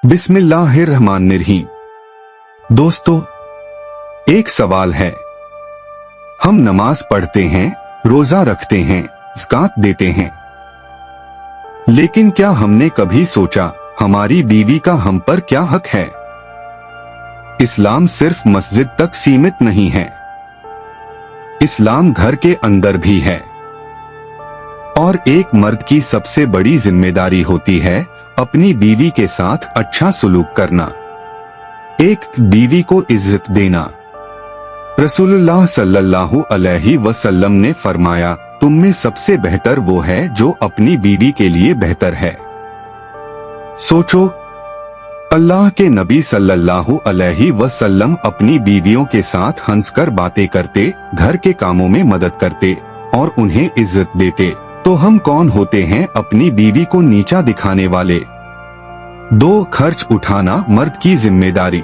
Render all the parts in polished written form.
बिस्मिल्लाहिर्रहमानिर्रहीम। दोस्तों, एक सवाल है। हम नमाज पढ़ते हैं, रोजा रखते हैं, ज़कात देते हैं, लेकिन क्या हमने कभी सोचा हमारी बीवी का हम पर क्या हक है? इस्लाम सिर्फ मस्जिद तक सीमित नहीं है, इस्लाम घर के अंदर भी है। और एक मर्द की सबसे बड़ी जिम्मेदारी होती है अपनी बीवी के साथ अच्छा सलूक करना, एक बीवी को इज्जत देना। रसूलुल्लाह सल्लल्लाहु अलैहि वसल्लम ने फरमाया, तुम में सबसे बेहतर वो है जो अपनी बीवी के लिए बेहतर है। सोचो, अल्लाह के नबी सल्लल्लाहु अलैहि वसल्लम अपनी बीवियों के साथ हंसकर बातें करते, घर के कामों में मदद करते और उन्हें इज्जत देते, तो हम कौन होते हैं अपनी बीवी को नीचा दिखाने वाले? 2. खर्च उठाना मर्द की जिम्मेदारी।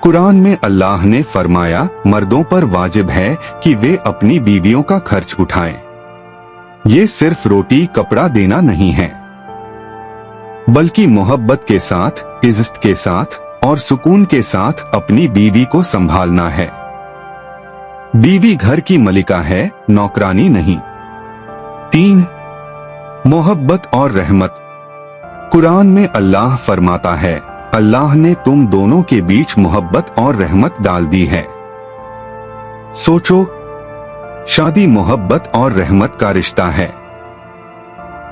कुरान में अल्लाह ने फरमाया, मर्दों पर वाजिब है कि वे अपनी बीवियों का खर्च उठाएं। ये सिर्फ रोटी कपड़ा देना नहीं है, बल्कि मोहब्बत के साथ, इज्जत के साथ और सुकून के साथ अपनी बीवी को संभालना है। बीवी घर की मलिका है, नौकरानी नहीं। 3. मोहब्बत और रहमत। कुरान में अल्लाह फरमाता है, अल्लाह ने तुम दोनों के बीच मोहब्बत और रहमत डाल दी है। सोचो, शादी मोहब्बत और रहमत का रिश्ता है,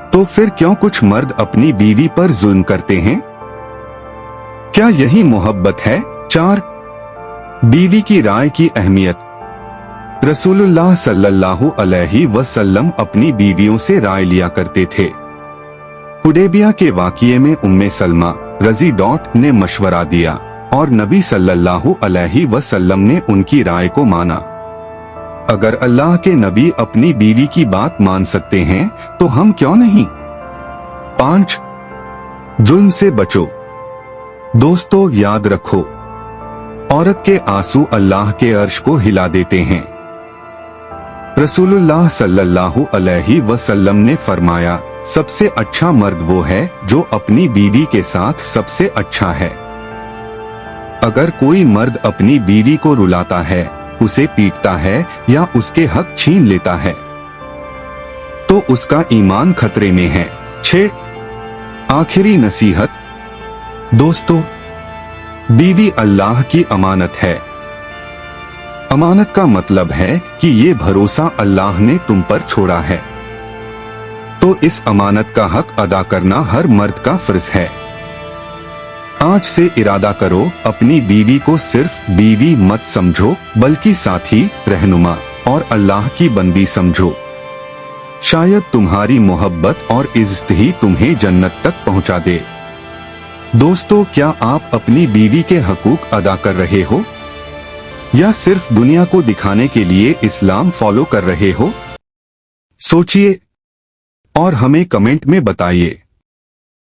तो फिर क्यों कुछ मर्द अपनी बीवी पर जुल्म करते हैं? क्या यही मोहब्बत है? 4. बीवी की राय की अहमियत। रसूलुल्लाह सल्लल्लाहु अलैहि वसल्लम अपनी बीवियों से राय लिया करते थे। हुदैबिया के वाक़ये में उम्मे सलमा रज़ी ने मशवरा दिया और नबी सल्लल्लाहु अलैहि वसल्लम ने उनकी राय को माना। अगर अल्लाह के नबी अपनी बीवी की बात मान सकते हैं तो हम क्यों नहीं? 5. जुल्म से बचो। दोस्तों, याद रखो, औरत के आंसू अल्लाह के अर्श को हिला देते हैं। रसूलुल्लाह सल्लल्लाहु अलैहि वसल्लम ने फरमाया, सबसे अच्छा मर्द वो है जो अपनी बीवी के साथ सबसे अच्छा है। अगर कोई मर्द अपनी बीवी को रुलाता है, उसे पीटता है या उसके हक छीन लेता है, तो उसका ईमान खतरे में है। 6. आखिरी नसीहत। दोस्तों, बीवी अल्लाह की अमानत है। अमानत का मतलब है कि ये भरोसा अल्लाह ने तुम पर छोड़ा है, तो इस अमानत का हक अदा करना हर मर्द का फर्ज है। आज से इरादा करो, अपनी बीवी को सिर्फ बीवी मत समझो, बल्कि साथी, रहनुमा और अल्लाह की बंदी समझो। शायद तुम्हारी मोहब्बत और इज्जत ही तुम्हें जन्नत तक पहुंचा दे। दोस्तों, क्या आप अपनी बीवी के हकूक अदा कर रहे हो या सिर्फ दुनिया को दिखाने के लिए इस्लाम फॉलो कर रहे हो? सोचिए और हमें कमेंट में बताइए।